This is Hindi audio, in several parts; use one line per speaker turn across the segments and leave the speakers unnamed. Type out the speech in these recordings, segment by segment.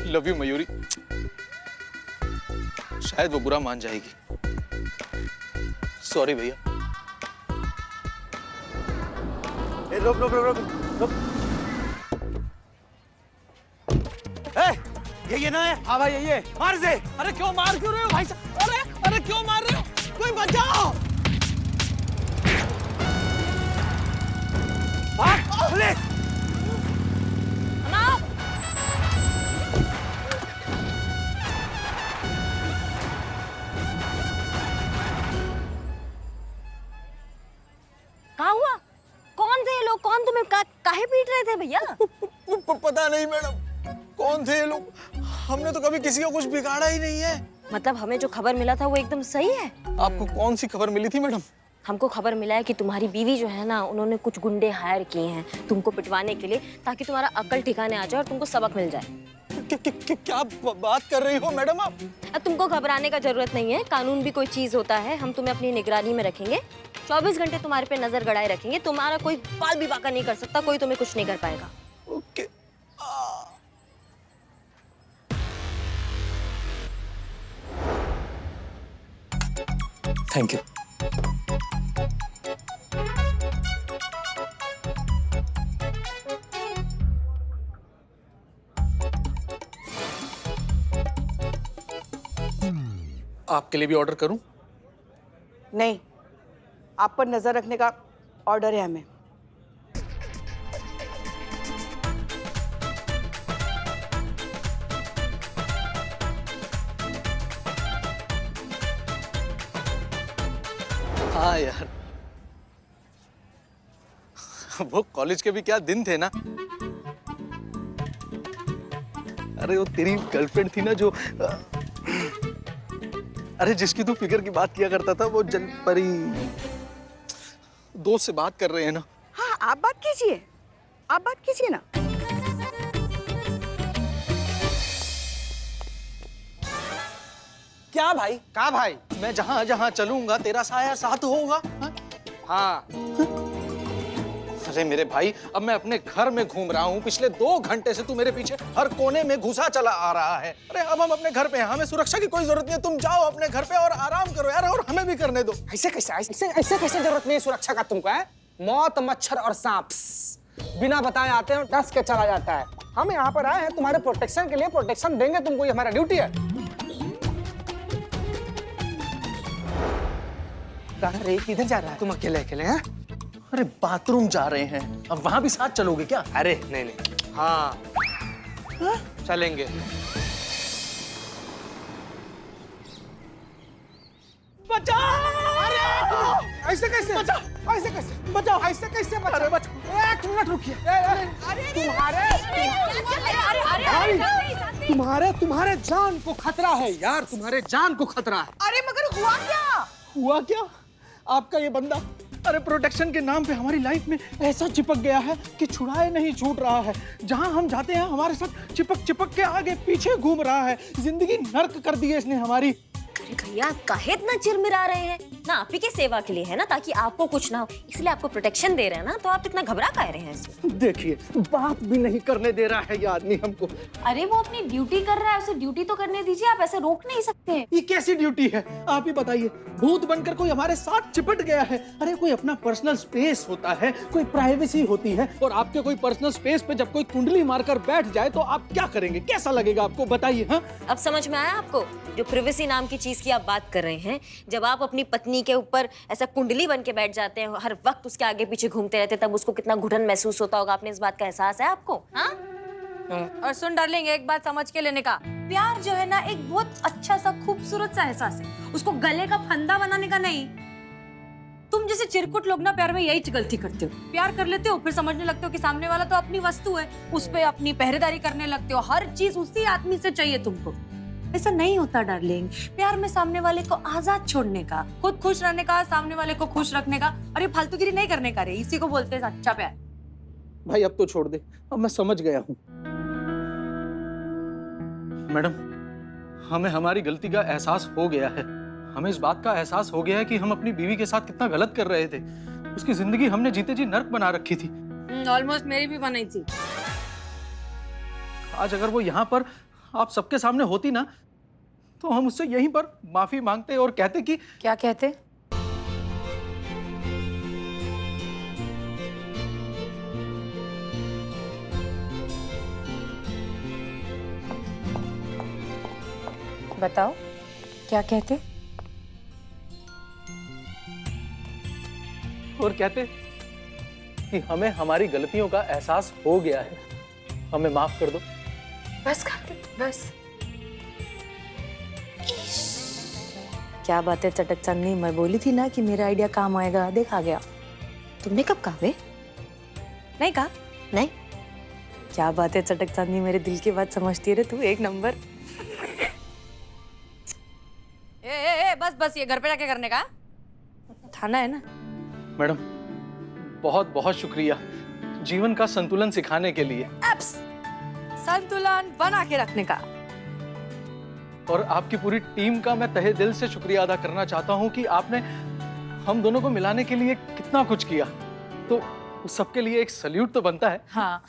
Love you Mayuri. शायद वो बुरा मान जाएगी। सॉरी भैया।
रुक रुक रुक रुक रुक। ये ना है? हाँ भाई ये मार दे।
अरे क्यों मार क्यों रहे हो भाई साहब? अरे क्यों मार रहे हो? कोई बचाओ।
भाग पुलिस।
क्या हुआ? कौन थे ये लोग? कौन तुम्हें काहे पीट रहे थे भैया?
पता नहीं मैडम, कौन थे ये लोग? हमने तो कभी किसी का कुछ बिगाड़ा ही नहीं है।
मतलब हमें जो खबर मिला था वो एकदम सही है?
आपको कौन सी खबर मिली थी मैडम?
हमको खबर मिला है कि तुम्हारी बीवी जो है ना, उन्होंने कुछ गुंडे हायर किए हैं तुमको पिटवाने के लिए, ताकि तुम्हारा अक्ल ठिकाने आ जाए और तुमको सबक मिल जाए।
क्या बात कर रही हो मैडम आप?
अब तुमको घबराने का जरूरत नहीं है। कानून भी कोई चीज होता है। हम तुम्हें अपनी निगरानी में रखेंगे, 24 घंटे तुम्हारे पे नजर गड़ाए रखेंगे। तुम्हारा कोई बाल भी बाका नहीं कर सकता, कोई तुम्हें कुछ नहीं कर पाएगा।
ओके। Thank you. आपके लिए भी ऑर्डर करूं?
नहीं, आप पर नजर रखने का ऑर्डर है हमें।
हाँ यार, वो कॉलेज के भी क्या दिन थे ना। अरे वो तेरी गर्लफ्रेंड थी ना, जो अरे जिसकी तू फिगर की बात किया करता था, वो जल परी। दोस्त से बात कर रहे हैं ना।
हाँ, आप बात कीजिए, आप बात कीजिए ना।
क्या भाई?
क्या भाई? मैं जहां जहां चलूंगा तेरा साया साथ होगा।
हाँ।
अरे मेरे भाई, अब मैं अपने घर में घूम रहा हूँ। पिछले 2 घंटे से तू मेरे पीछे हर कोने में घुसा चला आ रहा है। अरे अब हम अपने घर पे हैं, हमें सुरक्षा की कोई जरूरत नहीं है। तुम जाओ अपने घर पे और आराम करो यार, और हमें भी करने दो।
ऐसे कैसे जरूरत नहीं है सुरक्षा का तुमको है? मौत, मच्छर और सांप बिना बताए आते हैं, डस के चला जाता है। हम यहाँ पर आए हैं तुम्हारे प्रोटेक्शन के लिए, प्रोटेक्शन देंगे तुमको, ये हमारा ड्यूटी है। अरे किधर जा रहा है? तुम अकेले अकेले हैं?
अरे बाथरूम जा रहे हैं। अब वहां भी साथ चलोगे क्या?
अरे नहीं। हाँ, चलेंगे। ऐसे कैसे? ऐसे कैसे? बचाओ! ऐसे कैसे बचाओ? अरे बचाओ! 1 मिनट रुकिए। तुम्हारे जान को खतरा है यार, तुम्हारे जान को खतरा है।
अरे मगर हुआ क्या?
हुआ क्या? आपका ये बंदा अरे प्रोटेक्शन के नाम पे हमारी लाइफ में ऐसा चिपक गया है कि छुड़ाए नहीं छूट रहा है। जहां हम जाते हैं हमारे साथ चिपक के आगे पीछे घूम रहा है। जिंदगी नर्क कर दी है इसने हमारी।
अरे भैया, काहे इतना चिरमिरा रहे हैं ना? आप ही के सेवा के लिए है ना, ताकि आपको कुछ ना हो, इसलिए आपको प्रोटेक्शन दे रहे हैं ना। तो आप इतना घबरा काहे रहे हैं इसमें?
देखिए, बात भी नहीं करने दे रहा है ये आदमी हमको।
अरे वो अपनी ड्यूटी कर रहा है, उसे ड्यूटी तो करने दीजिए। आप ऐसे रोक नहीं सकते।
ये कैसी ड्यूटी है? आप ही बताइए। भूत बनकर कोई हमारे साथ चिपट गया है। अरे कोई अपना पर्सनल स्पेस होता है, कोई प्राइवेसी होती है, और आपके कोई पर्सनल स्पेस पे जब कोई कुंडली मारकर बैठ जाए तो आप क्या करेंगे? कैसा लगेगा आपको? बताइए। हाँ,
अब समझ में आया आपको? जो प्रिवेसी नाम की चीज की आप बात कर रहे हैं, जब आप अपनी पत्नी के ऊपर ऐसा कुंडली बन के बैठ जाते हैं, हर वक्त उसके आगे पीछे घूमते रहते, तब उसको कितना घुटन महसूस होता होगा। आपने इस बात का एहसास है आपको? हाँ?
और सुन डार्लिंग, एक बात समझ के लेने का, प्यार जो है ना एक बहुत अच्छा सा खूबसूरत सा एहसास है, उसको गले का फंदा बनाने का नहीं। तुम जैसे चिरकुट लोग ना प्यार में यही गलती करते हो। प्यार कर लेते हो, फिर समझने लगते हो कि सामने वाला तो अपनी वस्तु है, उस पे अपनी पहरेदारी करने लगते हो। हर चीज उसी आदमी से चाहिए तुमको। ऐसा नहीं होता डार्लिंग। प्यार में सामने वाले को आजाद छोड़ने का, खुद खुश रहने का, सामने वाले को खुश रखने का, और ये फालतूगिरी नहीं करने का रे। इसी को बोलते हैं सच्चा प्यार।
भाई अब तो छोड़ दे, अब मैं समझ गया हूँ। मैडम, हमें हमारी गलती का एहसास हो गया है। हमें इस बात का एहसास हो गया है कि हम अपनी बीवी के साथ कितना गलत कर रहे थे। उसकी जिंदगी हमने जीते जी नर्क बना रखी थी।
ऑलमोस्ट मेरी भी बनाई थी।
आज अगर वो यहाँ पर आप सबके सामने होती ना, तो हम उससे यहीं पर माफी मांगते और कहते कि
क्या कहते? बताओ क्या कहते?
और कहते कि हमें हमारी गलतियों का एहसास हो गया है, हमें माफ कर दो।
बस कार्तिक बस। क्या बात है चटक चांदनी, मैं बोली थी ना कि मेरा आइडिया काम आएगा, देखा गया।
तुमने कब कहा बे?
नहीं कहा?
नहीं।
क्या बात है चटक चांदनी, मेरे दिल की बात समझती है रे तू, एक नंबर। ए, बस बस, ये घर पे जाके करने का थाना है ना।
मैडम बहुत बहुत शुक्रिया जीवन का संतुलन सिखाने के लिए,
संतुलन बना के रखने का।
और आपकी पूरी टीम का मैं तहे दिल से शुक्रिया अदा करना चाहता हूं कि आपने हम दोनों को मिलाने के लिए कितना कुछ किया, तो उस सबके लिए एक सल्यूट तो बनता है।
हाँ।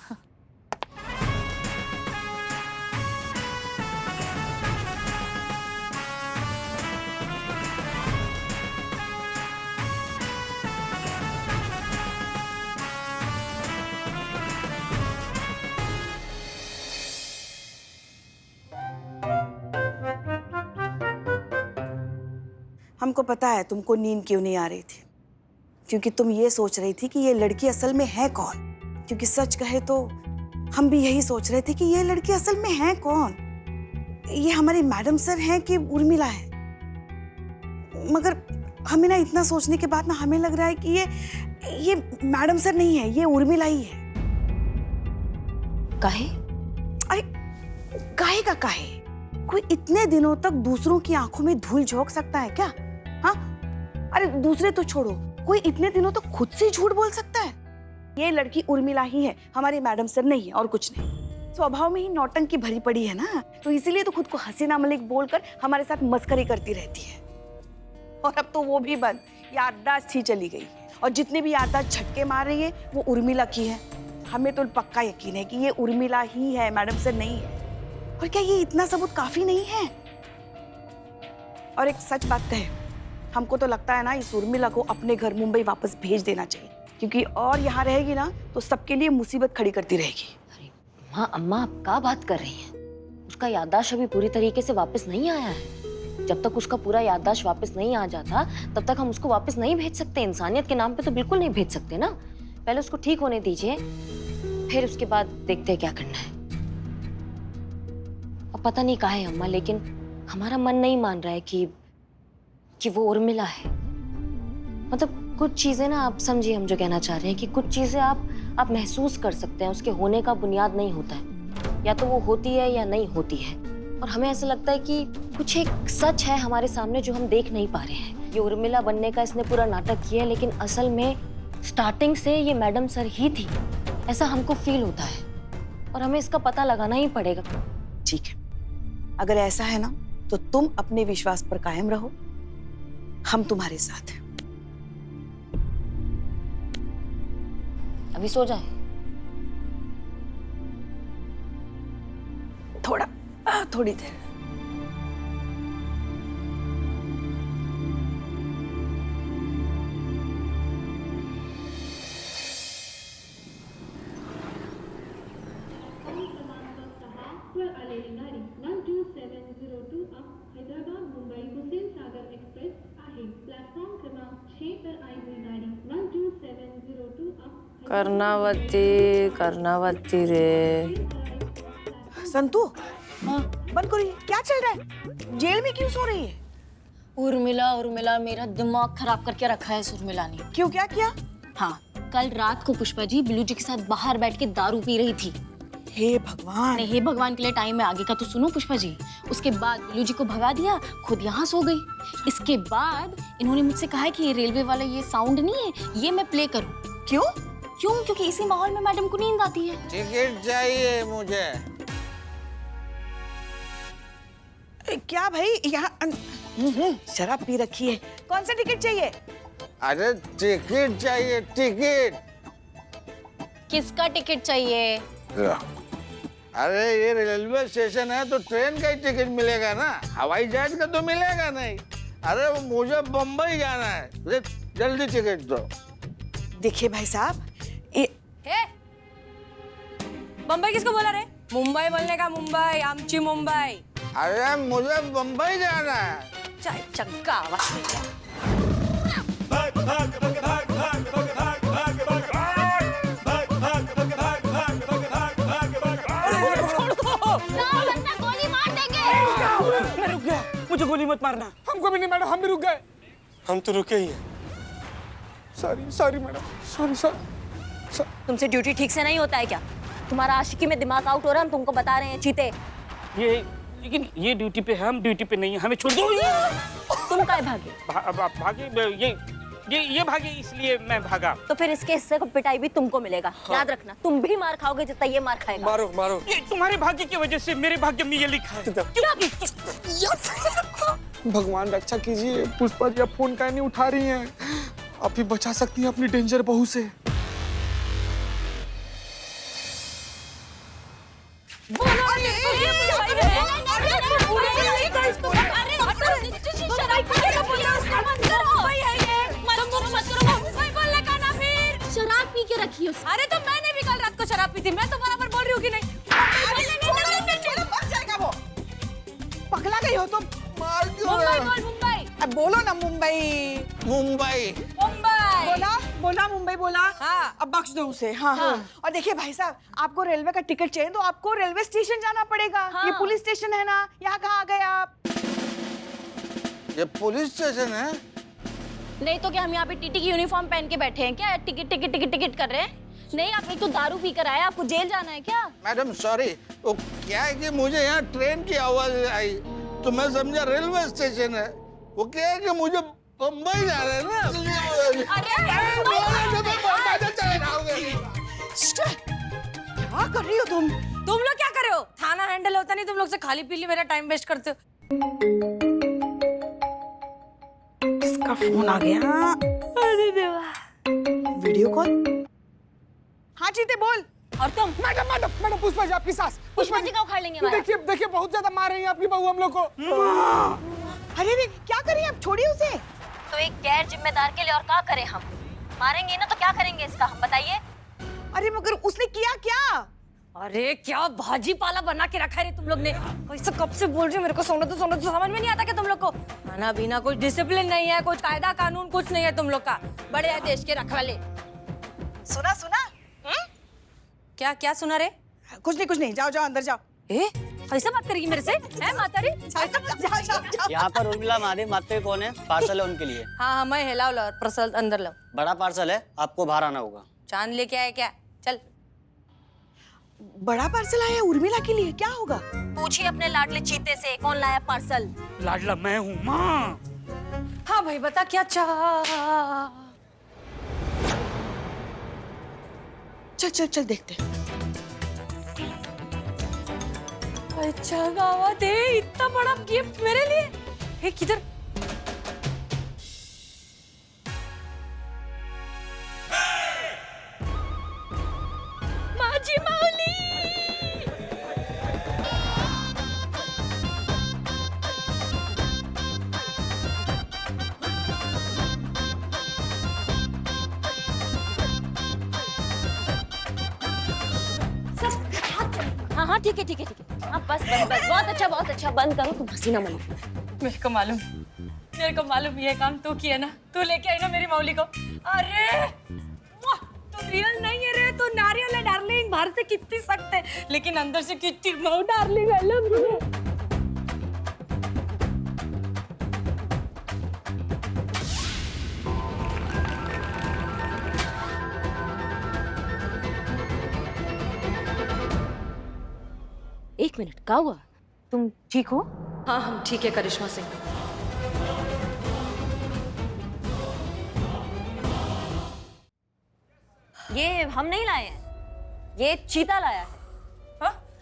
हमको पता है तुमको नींद क्यों नहीं आ रही थी, क्योंकि तुम ये सोच रही थी कि ये लड़की असल में है कौन। क्योंकि सच कहे तो हम भी यही सोच रहे थे कि ये लड़की असल में है कौन, ये हमारी मैडम सर हैं कि उर्मिला है। मगर हमें ना इतना सोचने के बाद ना हमें लग रहा है कि ये मैडम सर नहीं है, ये उर्मिला ही है।
काहे?
अरे काहे का काहे? कोई इतने दिनों तक दूसरों की आंखों में धूल झोंक सकता है क्या? हाँ, अरे दूसरे तो छोड़ो, कोई इतने दिनों तक खुद से झूठ बोल सकता है? ये लड़की उर्मिला ही है, हमारी मैडम सर नहीं है और कुछ नहीं। स्वभाव में ही नौटंकी भरी पड़ी है ना, तो इसीलिए तो खुद को हसीना मलिक बोलकर हमारे साथ मस्करी करती रहती है। और अब तो वो भी बंद, याददाश्त ही चली गई। और जितने भी याददाश्त झटके मार रही है वो उर्मिला की है। हमें तो पक्का यकीन है कि ये उर्मिला ही है, मैडम सर नहीं है। और क्या ये इतना सबूत काफी नहीं है? और एक सच बात कहे, हमको तो लगता है ना इस उर्मिला को अपने घर मुंबई वापस भेज देना चाहिए, क्योंकि और यहाँ रहेगी ना तो सबके लिए मुसीबत खड़ी करती रहेगी।
अरे अम्मा आप क्या बात कर रही हैं? उसका याददाश्त अभी पूरी तरीके से वापस नहीं आया है। जब तक उसका पूरा याददाश्त वापस नहीं आ जाता तब तक हम उसको वापस नहीं भेज सकते। इंसानियत के नाम पे तो बिल्कुल नहीं भेज सकते ना। पहले उसको ठीक होने दीजिए, फिर उसके बाद देखते हैं क्या करना है। अब पता नहीं कहा है अम्मा, लेकिन हमारा मन नहीं मान रहा है कि वो उर्मिला है। मतलब कुछ चीजें ना, आप समझिए हम जो कहना चाह रहे हैं कि कुछ चीजें आप महसूस कर सकते हैं, उसके होने का बुनियाद नहीं होता है। या तो वो होती है या नहीं होती है। और हमें ऐसा लगता है कि कुछ एक सच है हमारे सामने जो हम देख नहीं पा रहे हैं। ये उर्मिला बनने का इसने पूरा नाटक किया है, लेकिन असल में स्टार्टिंग से ये मैडम सर ही थी, ऐसा हमको फील होता है। और हमें इसका पता लगाना ही पड़ेगा।
ठीक है, अगर ऐसा है ना तो तुम अपने विश्वास पर कायम रहो, हम तुम्हारे साथ हैं।
अभी सो जाए?
थोड़ी देर।
गाडी 12702 हैदराबाद मुंबई हुसेन सागर एक्सप्रेस आहे। प्लॅटफॉर्म क्रमांक 6 पर आई हुई गाड़ी 12702
कर्णावती रे।
संतू, बंद करो, ये क्या चल रहा है? जेल में क्यों सो रही है?
उर्मिला मेरा दिमाग खराब करके रखा है इस उर्मिला ने।
क्यों, क्या किया?
हाँ, कल रात को पुष्पा जी बिल्लू जी के साथ बाहर बैठ के दारू पी रही थी।
हे भगवान।
हे भगवान के लिए टाइम है, आगे का तो सुनो पुष्पा जी। उसके बाद बिल्लू जी को भगा दिया, खुद यहाँ सो गई। इसके बाद इन्होंने मुझसे कहा है कि ये रेलवे वाला ये साउंड नहीं है, ये मैं प्ले करूँ।
क्यों?
क्योंकि इसी माहौल में मैडम को नींद आती है।
टिकट चाहिए मुझे।
क्या भाई, यहाँ शराब पी रखी है। कौन सा टिकट चाहिए?
अरे टिकट चाहिए, टिकट।
किसका टिकट चाहिए?
अरे ये रेलवे स्टेशन है तो ट्रेन का ही टिकट मिलेगा ना, हवाई जहाज का तो मिलेगा नहीं। अरे मुझे बम्बई जाना है, जल्दी टिकट दो।
देखिए भाई साहब, ये
हे मुंबई किसको बोला रे? मुंबई बोलने का, मुंबई आमची मुंबई।
अरे मुझे बम्बई जाना है।
चाय चक्का आवाज नहीं है।
मैं रुक गया, मुझे गोली मत मारना। हमको भी नहीं मैडम, हम भी रुक गए। हम तो रुके ही हैं। Sorry madam, sorry.
तुमसे ड्यूटी ठीक से नहीं होता है क्या? तुम्हारा आशिकी में दिमाग आउट हो रहा है, हम तुमको बता रहे हैं चीते।
लेकिन ये ड्यूटी पे है, हम ड्यूटी पे नहीं है, हमें छोड़ दो।
तुम काहे भागे?
भागे ये भागे इसलिए मैं भागा।
तो फिर इसके हिस्से को पिटाई भी तुमको मिलेगा। याद रखना, तुम भी मार खाओगे जितना ये मार खाएगा।
मारो।
ये तुम्हारे भाग्य की वजह से मेरे भाग्य में ये लिखा है।
भगवान रक्षा कीजिए, पुष्पा जी अब फोन काहे नहीं उठा रही हैं? आप ही बचा सकती हैं अपनी डेंजर बहू से।
शराब पी के रखी हो। अरे तो मैंने भी कल रात को शराब पी थी, मैं तो बराबर बोल रही हूँ कि नहीं?
मर जाएगा वो। पगला गई हो तुम?
मुंबई बोल, मुंबई।
अब बोलो ना मुंबई।
मुंबई
बोला मुंबई बोला।
हाँ।
अब बख्श दो उसे। हाँ। और देखिए भाई साहब, आपको रेलवे का टिकट चाहिए तो आपको रेलवे स्टेशन जाना पड़ेगा।
हाँ।
ये पुलिस स्टेशन है ना, यहाँ कहाँ आ गए आप?
ये पुलिस स्टेशन है?
नहीं तो क्या हम यहाँ पे टीटी की यूनिफॉर्म पहन के बैठे हैं क्या? टिकट कर रहे हैं? नहीं, आप एक तो दारू पी कर आए, आपको जेल जाना है क्या?
मैडम सॉरी, वो क्या है कि मुझे यहाँ ट्रेन की आवाज आई तो मैं समझा रेलवे स्टेशन है। वो क्या है कि मुझे बम्बई जा रहे हैं ना।
क्या कर रही हो तुम?
तुम लोग क्या कर रहे हो? थाना हैंडल होता नहीं, तुम लोग से खाली पीली मेरा टाइम वेस्ट करते हो।
किसका फोन आ गया?
अरे देवा।
Video call? हाँ जीते बोल।
और तुम?
मैडम पुष्पा जी आपकी सास।
पुष्पा जी का उखाड़ लेंगे हमारा।
देखिए बहुत ज्यादा मार रही है आपकी बहू हम लोग को।
अरे क्या करें आप? छोड़िए उसे।
तो एक गैर जिम्मेदार के लिए और क्या करें हम? मारेंगे ना तो क्या करेंगे इसका, हम बताइए।
अरे मगर उसने किया क्या?
अरे क्या भाजी पाला बना के रखा है रे तुम लोग ने? कैसे कब से बोल रही हो मेरे को? सोना तो समझ में नहीं आता क्या तुम लोग को? खाना पीना कुछ डिसिप्लिन नहीं है, कुछ कायदा कानून कुछ नहीं है तुम लोग का। बड़े है देश के रखवाले।
सुना?
क्या सुना रे?
कुछ नहीं, जाओ अंदर जाओ।
ऐसा बात करेगी मेरे से? है मातारी?
जाओ।
यहाँ पर उर्मिला महादेव माते कौन है? पार्सल है उनके लिए।
हाँ मैं हिलाओ लो, पार्सल अंदर लो।
बड़ा पार्सल है, आपको बाहर आना होगा।
चांद लेके आए क्या? चल।
बड़ा पार्सल आया उर्मिला के लिए, क्या होगा?
पूछिए अपने लाडले चीते से, कौन लाया पार्सल?
लाडला मैं हूँ माँ।
हाँ भाई बता क्या चाह?
चल देखते।
अच्छा गावा दे, इतना बड़ा गिफ्ट मेरे लिए। हे किधर? माझी माऊली।
हाँ ठीक है। हाँ बस बहुत अच्छा, बंद करो, तुम हंसी ना मनो।
मेरे को मालूम ये काम तू किया ना, तू लेके आई ना मेरी मौली को। अरे तू रियल नहीं है रे, तू नारियल है डार्लिंग। बाहर से कितनी सख्त है लेकिन अंदर से कितनी Mau darling. I love you.
एक मिनट, क्या हुआ? तुम ठीक हो?
हाँ हम ठीक है करिश्मा सिंह।
ये हम नहीं लाए हैं, ये चीता लाया है।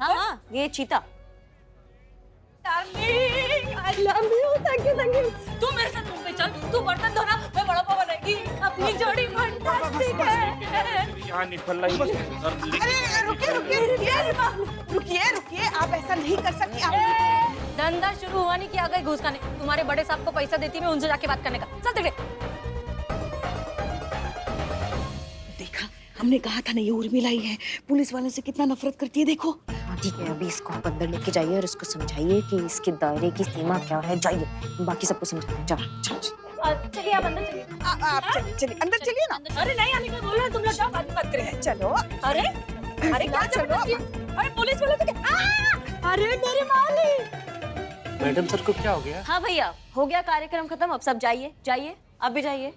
हाँ, ये चीता।
Darling I love you. Thank you. तू मेरे साथ मुंबई चल, तू बर्तन धोना, मैं बड़ा पाव बनाएगी। अपनी जोड़ी फंटास्टिक है।
क्या निकल रही है?
अरे रुकिए रुकिए रुकिए रुकिए, आप ऐसा नहीं कर सकती। आप
धंधा शुरू हुआ नहीं कि आ गए घूस खाने। तुम्हारे बड़े साहब को पैसा देती मैं उनसे जाके बात करने का। चल तिकड़े।
देखा, हमने कहा था ना ये उर्मिला ही है। पुलिस वाले से कितना नफरत करती है देखो।
ठीक है, अभी इसको आप अंदर लेके जाइए और इसको समझाइए कि इसके दायरे की सीमा क्या है। जाइए, बाकी सबको समझाते हैं। चलिए आप अंदर चलिए।
आप चलिए चलिए अंदर चलिए ना।
अरे नहीं, अभी मैं बोल रहा हूँ, तुम लोग जाओ, बाद में बात करें।
चलो
अरे अरे क्या
चलो।
अरे पुलिस वाले तो क्या? अरे मेरे मालिक।
मैडम सर को क्या हो गया?
हाँ भैया, हो गया कार्यक्रम खत्म। अब सब जाइए, जाइए, आप भी जाइए।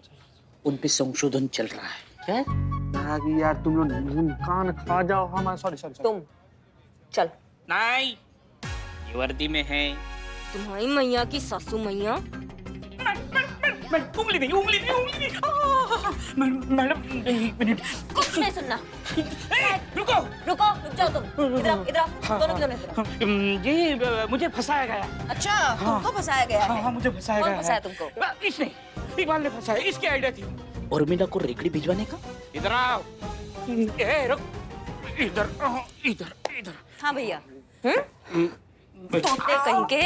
उन पे संशोधन चल रहा है। क्या?
यार तुम लोग कान खा जाओ। हाँ सॉरी।
तुम चल।
नहीं, ये वर्दी में है।
तुम्हारी मैया की सासू मैया।
उंगली नहीं। मैडम एक मिनट।
कुछ नहीं सुनना।
रुको।
रुको, रुक जाओ तुम। इधर आओ, इधर आओ, दोनों के दोनों इधर आओ।
जी मुझे फंसाया गया।
अच्छा, तुमको फंसाया गया है?
हाँ, मुझे फंसाया
कौन
गया
फंसाया
है।
तुमको?
इसने, इकबाल ने फंसाया। इसकी आइडिया थी।
उर्मिला को रेकड़ी भिजवाने का?
इधर आओ। रुक। इधर।
हाँ भैया। तोते कहीं के?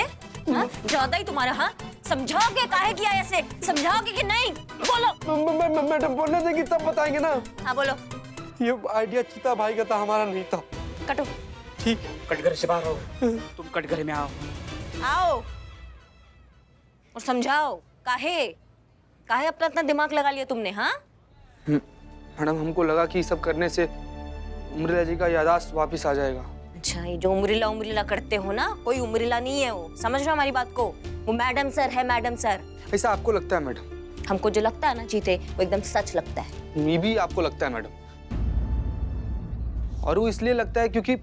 हाँ? ज्यादा ही तुम्हारा। हाँ, समझाओगे काहे किया ऐसे? समझाओगे कि नहीं? बोलो।
मैडम बोलने देंगी तब बताएंगे ना।
हाँ बोलो।
ये आइडिया चीता भाई का था, हमारा नहीं था।
कटो।
ठीक।
कटघरे से बाहर हो। तुम कटघरे में आओ।
आओ और समझाओ काहे अपना इतना दिमाग लगा लिया तुमने? हाँ,
मैडम हमको लगा कि सब करने से उर्मिला जी का याददाश्त वापस आ जाएगा।
अच्छा, ये जो उमरिला करते हो ना, कोई उमरिला नहीं है वो। समझ रहे हो हमारी बात को? वो मैडम सर है, मैडम सर।
ऐसा आपको लगता है मैडम?
हमको जो लगता है ना जीते, वो एकदम सच लगता है।
ये भी आपको लगता है मैडम? और वो इसलिए लगता है क्योंकि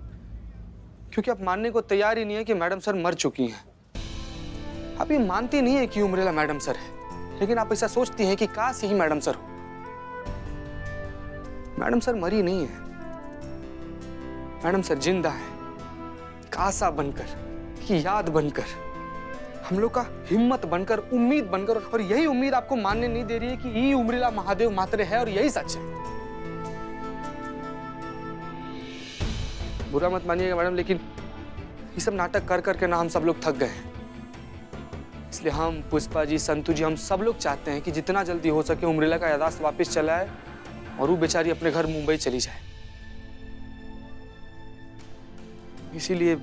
आप मानने को तैयार ही नहीं है कि मैडम सर मर चुकी हैं। आप ये मानती नहीं है कि उर्मिला मैडम सर है, लेकिन आप ऐसा सोचती हैं कि काश यही मैडम सर हो। मैडम सर मरी नहीं है, मैडम सर जिंदा है, एक आशा बनकर, की याद बनकर, हम लोग का हिम्मत बनकर, उम्मीद बनकर। और यही उम्मीद आपको मानने नहीं दे रही है कि ये उर्मिला महादेव मात्रे है और यही सच है। बुरा मत मानिएगा मैडम, लेकिन ये सब नाटक कर करके ना हम सब लोग थक गए हैं। इसलिए हम, पुष्पा जी, संतू जी, हम सब लोग चाहते हैं कि जितना जल्दी हो सके उर्मिला का याददाश्त वापस चला आए और वो बेचारी अपने घर मुंबई चली जाए। इसीलिए ये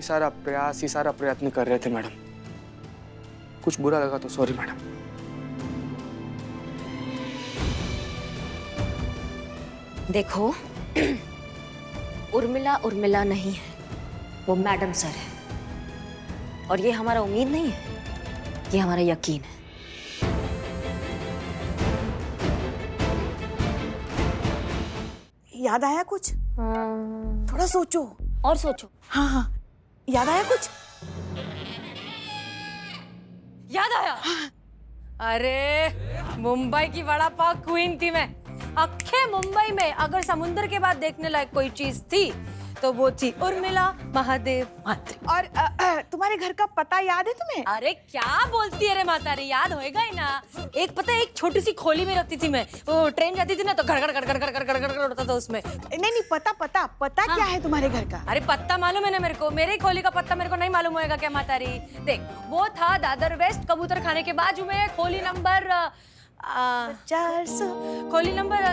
सारा प्रयास, ये सारा प्रयत्न कर रहे थे मैडम। कुछ बुरा लगा तो सॉरी मैडम।
देखो, उर्मिला नहीं है, वो मैडम सर है। और ये हमारा उम्मीद नहीं है, ये हमारा यकीन है।
याद आया कुछ? थोड़ा सोचो।
और सोचो।
हाँ, याद आया कुछ?
याद आया? अरे मुंबई की वड़ा पाव क्वीन थी मैं। अखे मुंबई में अगर समुद्र के बाद देखने लायक कोई चीज थी तो वो थी उर्मिला महादेव मात्रे।
और तुम्हारे घर का पता याद है तुम्हें?
अरे क्या बोलती है रे माता रे, याद होएगा ही ना। एक पता है, एक छोटी सी खोली में रहती थी मैं। वो ट्रेन जाती थी ना तो घर उड़ता था उसमें।
नहीं, पता क्या है तुम्हारे घर का?
अरे पत्ता मालूम है ना मेरे को। मेरे खोली का पत्ता मेरे को नहीं मालूम होएगा क्या माता री? देख, वो था दादर वेस्ट कबूतर खाने के बाजू में, खोली नंबर
400।
खोली नंबर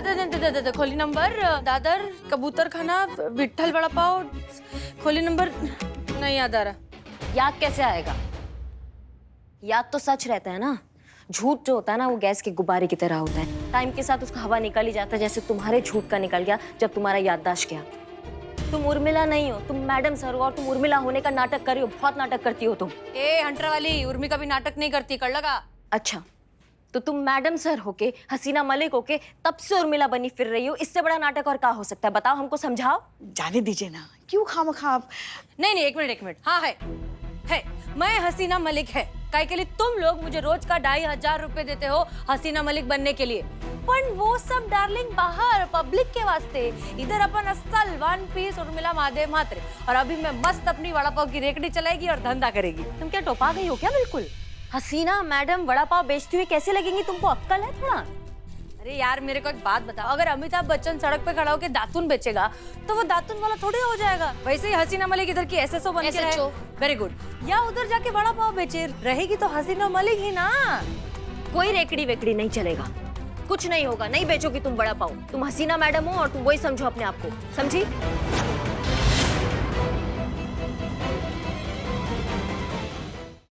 दादर कबूतर खाना विट्ठल वड़ा पाव, खोली नंबर नहीं याद आ रहा।
याद कैसे आएगा? याद तो सच रहता है ना। झूठ जो होता है ना, वो गैस के गुब्बारे की तरह होता है। टाइम के साथ उसका हवा निकल ही जाता है, जैसे तुम्हारे झूठ का निकल गया जब तुम्हारा याददाश्त गया। तुम उर्मिला नहीं हो, तुम मैडम सर हो। और तुम उर्मिला होने का नाटक कर रही हो, बहुत नाटक करती हो तुम।
ए हंटर वाली, उर्मी कभी नाटक नहीं करती, कर लगा।
अच्छा, तो तुम मैडम सर होके, हसीना मलिक होके तब से उर्मिला बनी फिर रही हो। इससे बड़ा नाटक और क्या हो सकता है? बताओ, हमको समझाओ।
जाने दीजिए ना, क्यों खामखा।
नहीं, एक मिनट। हाँ है, मैं हसीना मलिक है। काहे के लिए तुम लोग मुझे रोज का 2500 रुपए देते हो हसीना मलिक बनने के लिए। पर वो सब डार्लिंग बाहर पब्लिक के वास्ते। इधर अपन असल वन पीस उर्मिला महादेव मात्रे। और अभी मैं मस्त अपनी वड़ा पाव की रेकड़ी चलाएगी और धंधा करेगी।
तुम क्या टोपा गई हो क्या? बिल्कुल हसीना मैडम वड़ा पाव बेचती हुई कैसे लगेंगी? तुमको अक्कल है थोड़ा?
अरे यार मेरे को एक बात बताओ, अगर अमिताभ बच्चन सड़क पे खड़ा होकर दातुन बेचेगा तो वो दातुन वाला थोड़ी हो जाएगा। वैसे ही हसीना मलिक इधर की एसएसओ बन के रहे। Very good. या उधर जाके वड़ा पाव बेचे रहेगी तो हसीना मलिक ही ना।
कोई रेकड़ी वेकड़ी नहीं चलेगा, कुछ नहीं होगा। नहीं बेचोगी तुम बड़ा पाव, तुम हसीना मैडम हो और तुम वही समझो अपने आप को, समझी?